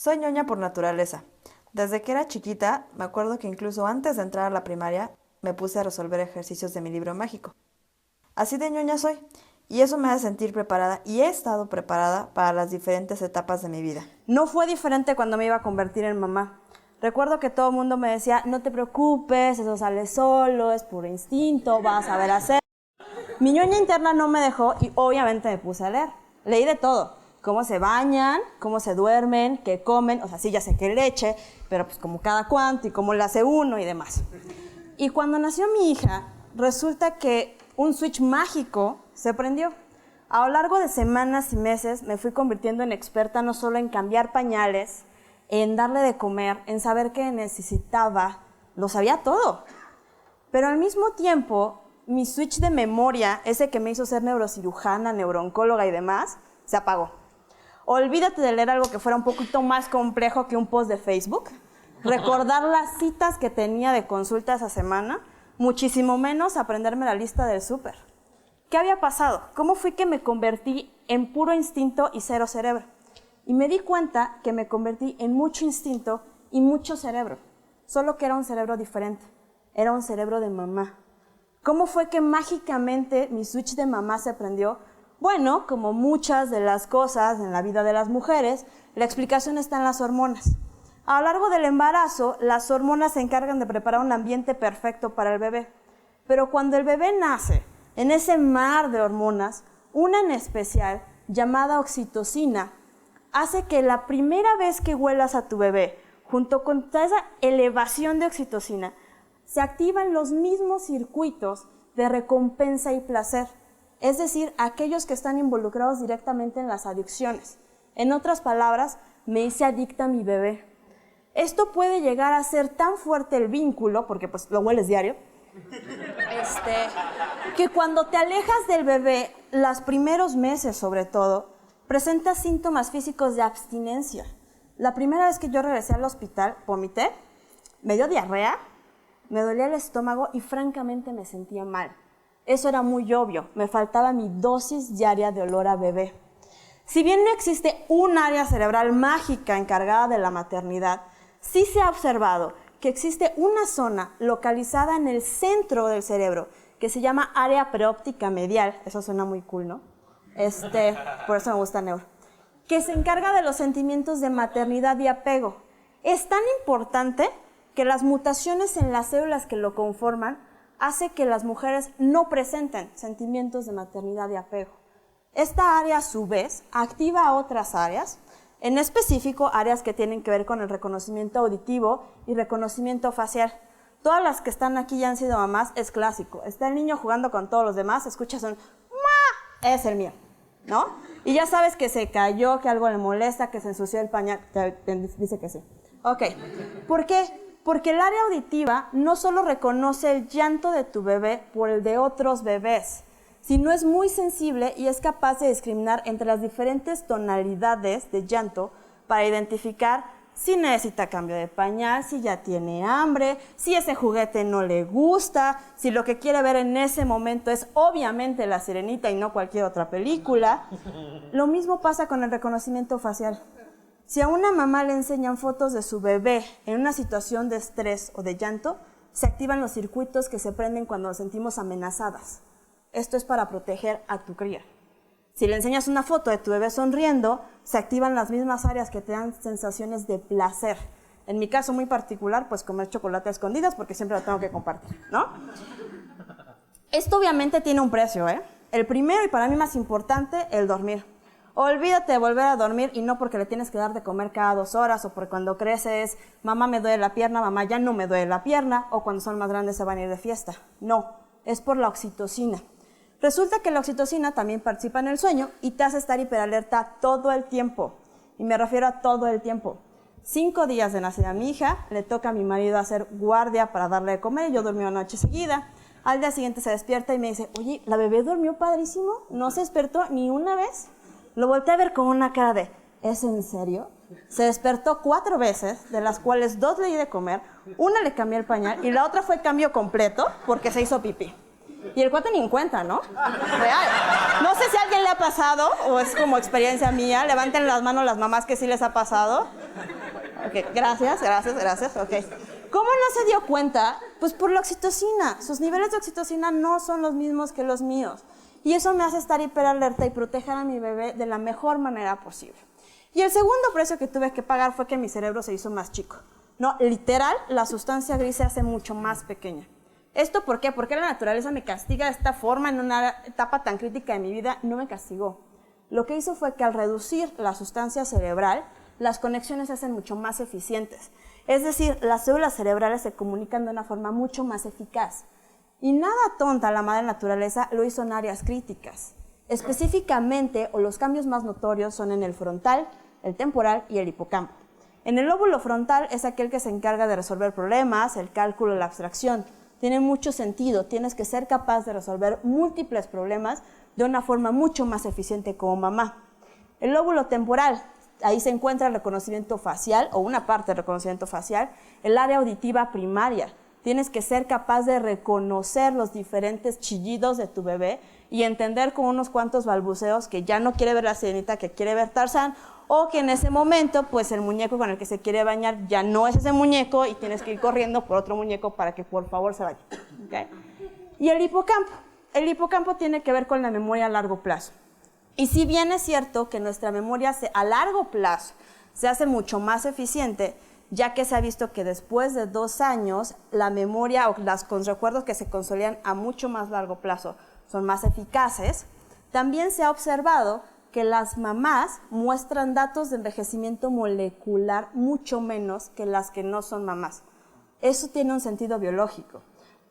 Soy ñoña por naturaleza. Desde que era chiquita, me acuerdo que incluso antes de entrar a la primaria, me puse a resolver ejercicios de mi libro mágico. Así de ñoña soy, y eso me hace sentir preparada, y he estado preparada para las diferentes etapas de mi vida. No fue diferente cuando me iba a convertir en mamá. Recuerdo que todo el mundo me decía, no te preocupes, eso sale solo, es puro instinto, vas a saber hacer. Mi ñoña interna no me dejó y obviamente me puse a leer. Leí de todo, cómo se bañan, cómo se duermen, qué comen, o sea, sí, ya sé que leche, pero pues como cada cuánto y cómo le hace uno y demás. Y cuando nació mi hija, resulta que un switch mágico se prendió. A lo largo de semanas y meses me fui convirtiendo en experta no solo en cambiar pañales, en darle de comer, en saber qué necesitaba, lo sabía todo. Pero al mismo tiempo, mi switch de memoria, ese que me hizo ser neurocirujana, neurooncóloga y demás, se apagó. Olvídate de leer algo que fuera un poquito más complejo que un post de Facebook, recordar las citas que tenía de consulta esa semana, muchísimo menos aprenderme la lista del súper. ¿Qué había pasado? ¿Cómo fui que me convertí en puro instinto y cero cerebro? Y me di cuenta que me convertí en mucho instinto y mucho cerebro, solo que era un cerebro diferente, era un cerebro de mamá. ¿Cómo fue que mágicamente mi switch de mamá se prendió? Bueno, como muchas de las cosas en la vida de las mujeres, la explicación está en las hormonas. A lo largo del embarazo, las hormonas se encargan de preparar un ambiente perfecto para el bebé. Pero cuando el bebé nace, en ese mar de hormonas, una en especial, llamada oxitocina, hace que la primera vez que huelas a tu bebé, junto con toda esa elevación de oxitocina, se activan los mismos circuitos de recompensa y placer, es decir, aquellos que están involucrados directamente en las adicciones. En otras palabras, me hice adicta a mi bebé. Esto puede llegar a ser tan fuerte el vínculo, porque pues lo hueles diario, que cuando te alejas del bebé, los primeros meses sobre todo, presentas síntomas físicos de abstinencia. La primera vez que yo regresé al hospital, vomité, me dio diarrea, me dolía el estómago y francamente me sentía mal. Eso era muy obvio, me faltaba mi dosis diaria de olor a bebé. Si bien no existe un área cerebral mágica encargada de la maternidad, sí se ha observado que existe una zona localizada en el centro del cerebro que se llama área preóptica medial, eso suena muy cool, ¿no? Por eso me gusta neuro, que se encarga de los sentimientos de maternidad y apego. Es tan importante que las mutaciones en las células que lo conforman hace que las mujeres no presenten sentimientos de maternidad y apego. Esta área, a su vez, activa otras áreas, en específico áreas que tienen que ver con el reconocimiento auditivo y reconocimiento facial. Todas las que están aquí ya han sido mamás, es clásico. Está el niño jugando con todos los demás, escuchas un ¡mua! Es el mío, ¿no? Y ya sabes que se cayó, que algo le molesta, que se ensució el pañal, te dice que sí. Ok, ¿por qué? Porque el área auditiva no solo reconoce el llanto de tu bebé por el de otros bebés, sino es muy sensible y es capaz de discriminar entre las diferentes tonalidades de llanto para identificar si necesita cambio de pañal, si ya tiene hambre, si ese juguete no le gusta, si lo que quiere ver en ese momento es obviamente La Sirenita y no cualquier otra película. Lo mismo pasa con el reconocimiento facial. Si a una mamá le enseñan fotos de su bebé en una situación de estrés o de llanto, se activan los circuitos que se prenden cuando nos sentimos amenazadas. Esto es para proteger a tu cría. Si le enseñas una foto de tu bebé sonriendo, se activan las mismas áreas que te dan sensaciones de placer. En mi caso muy particular, pues comer chocolate a escondidas porque siempre lo tengo que compartir, ¿no? Esto obviamente tiene un precio, ¿eh? El primero y para mí más importante, el dormir. Olvídate de volver a dormir y no porque le tienes que dar de comer cada 2 horas o porque cuando creces, mamá me duele la pierna, mamá ya no me duele la pierna o cuando son más grandes se van a ir de fiesta. No, es por la oxitocina. Resulta que la oxitocina también participa en el sueño y te hace estar hiperalerta todo el tiempo. Y me refiero a todo el tiempo. 5 días de nacida mi hija, le toca a mi marido hacer guardia para darle de comer y yo dormí una noche seguida. Al día siguiente se despierta y me dice, oye, ¿la bebé durmió padrísimo? ¿No se despertó ni una vez? Lo volteé a ver con una cara de, ¿es en serio? Se despertó 4 veces, de las cuales 2 le di de comer, una le cambié el pañal y la otra fue cambio completo porque se hizo pipí. Y el cuate ni en cuenta, ¿no? Real. No sé si a alguien le ha pasado o es como experiencia mía. Levanten las manos las mamás que sí les ha pasado. Ok, gracias, ok. ¿Cómo no se dio cuenta? Pues por la oxitocina. Sus niveles de oxitocina no son los mismos que los míos. Y eso me hace estar hiperalerta y proteger a mi bebé de la mejor manera posible. Y el segundo precio que tuve que pagar fue que mi cerebro se hizo más chico. No, literal, la sustancia gris se hace mucho más pequeña. ¿Esto por qué? Porque la naturaleza me castiga de esta forma en una etapa tan crítica de mi vida. No me castigó. Lo que hizo fue que al reducir la sustancia cerebral, las conexiones se hacen mucho más eficientes. Es decir, las células cerebrales se comunican de una forma mucho más eficaz. Y nada tonta la madre naturaleza lo hizo en áreas críticas. Específicamente, o los cambios más notorios son en el frontal, el temporal y el hipocampo. En el lóbulo frontal es aquel que se encarga de resolver problemas, el cálculo, la abstracción. Tiene mucho sentido, tienes que ser capaz de resolver múltiples problemas de una forma mucho más eficiente como mamá. El lóbulo temporal, ahí se encuentra el reconocimiento facial, o una parte del reconocimiento facial, el área auditiva primaria. Tienes que ser capaz de reconocer los diferentes chillidos de tu bebé y entender con unos cuantos balbuceos que ya no quiere ver la sirenita, que quiere ver Tarzán, o que en ese momento, pues el muñeco con el que se quiere bañar ya no es ese muñeco y tienes que ir corriendo por otro muñeco para que por favor se bañe. ¿Okay? Y el hipocampo tiene que ver con la memoria a largo plazo. Y si bien es cierto que nuestra memoria a largo plazo se hace mucho más eficiente, ya que se ha visto que después de 2 años la memoria o los recuerdos que se consolidan a mucho más largo plazo son más eficaces, también se ha observado que las mamás muestran datos de envejecimiento molecular mucho menos que las que no son mamás. Eso tiene un sentido biológico.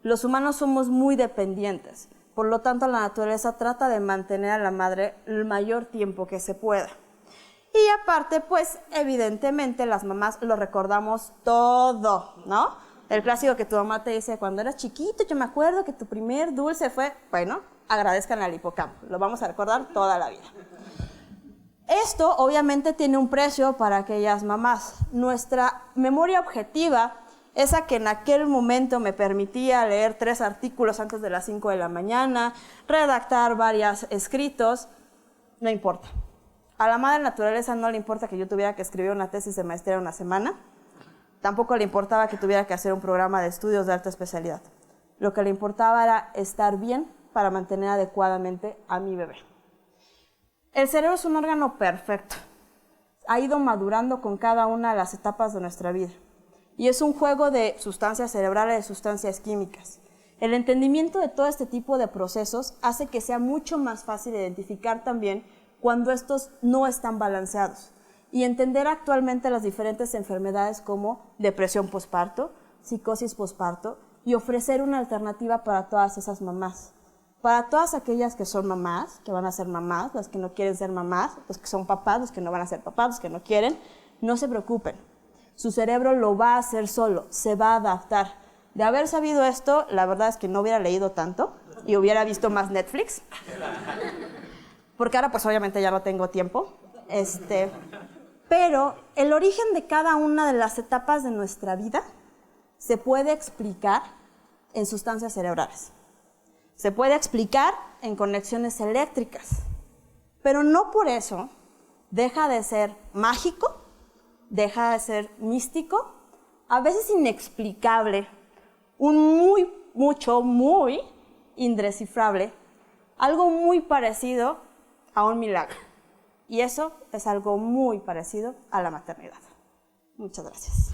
Los humanos somos muy dependientes, por lo tanto la naturaleza trata de mantener a la madre el mayor tiempo que se pueda. Y aparte, pues, evidentemente las mamás lo recordamos todo, ¿no? El clásico que tu mamá te dice, cuando eras chiquito, yo me acuerdo que tu primer dulce fue, bueno, agradezcan al hipocampo, lo vamos a recordar toda la vida. Esto obviamente tiene un precio para aquellas mamás. Nuestra memoria objetiva, esa que en aquel momento me permitía leer 3 artículos antes de las 5 de la mañana, redactar varios escritos, no importa. A la madre naturaleza no le importa que yo tuviera que escribir una tesis de maestría en una semana, tampoco le importaba que tuviera que hacer un programa de estudios de alta especialidad. Lo que le importaba era estar bien para mantener adecuadamente a mi bebé. El cerebro es un órgano perfecto, ha ido madurando con cada una de las etapas de nuestra vida y es un juego de sustancias cerebrales y de sustancias químicas. El entendimiento de todo este tipo de procesos hace que sea mucho más fácil identificar también cuando estos no están balanceados y entender actualmente las diferentes enfermedades como depresión posparto, psicosis posparto y ofrecer una alternativa para todas esas mamás. Para todas aquellas que son mamás, que van a ser mamás, las que no quieren ser mamás, los que son papás, los que no van a ser papás, los que no quieren, no se preocupen. Su cerebro lo va a hacer solo, se va a adaptar. De haber sabido esto, la verdad es que no hubiera leído tanto y hubiera visto más Netflix. Porque ahora pues obviamente ya no tengo tiempo. Pero el origen de cada una de las etapas de nuestra vida se puede explicar en sustancias cerebrales. Se puede explicar en conexiones eléctricas, pero no por eso deja de ser mágico, deja de ser místico, a veces inexplicable, muy indescifrable, algo muy parecido a un milagro. Y eso es algo muy parecido a la maternidad. Muchas gracias.